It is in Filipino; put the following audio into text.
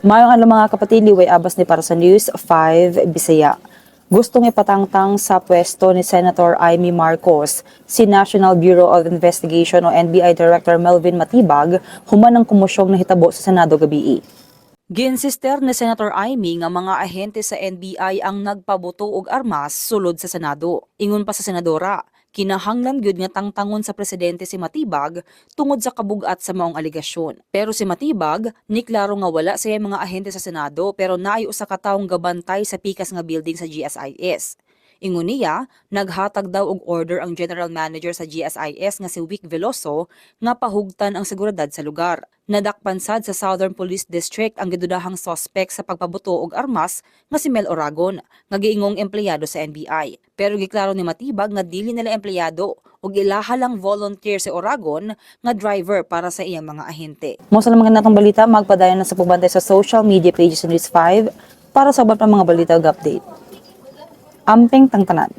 Mayong alam mga kapatid, liway abas ni para sa News 5 Bisaya. Gustong ipatangtang sa pwesto ni Senator Amy Marcos si National Bureau of Investigation o NBI Director Melvin Matibag human ng kumusyong na hitabo sa Senado gabi. Ginsister ni Senator Amy nga mga ahente sa NBI ang nagpabuto og armas sulod sa Senado. Ingon pa sa senadora, kinahanglan gyud nga tangtangon sa presidente si Matibag tungod sa kabugat sa maong aligasyon. Pero si Matibag niklaro nga wala siya mga ahente sa Senado pero naay usa ka tawong gabantay sa pikas nga building sa GSIS. Ingon niya, naghatag daw og order ang General Manager sa GSIS nga si Vic Veloso nga pahugtan ang seguridad sa lugar. Nadakpan sad sa Southern Police District ang gidudahang suspect sa pagpabuto og armas nga si Mel Oragon, nga giingong empleyado sa NBI. Pero giklaro ni Matibag nga dili nila empleyado ug ilaha lang volunteer si Oragon nga driver para sa iyang mga ahente. Mo sa mga natong balita, magpadayon na sa pagbantay sa social media pages ng News 5 para sa uban pa mga balita ug update. Amping tangtanan.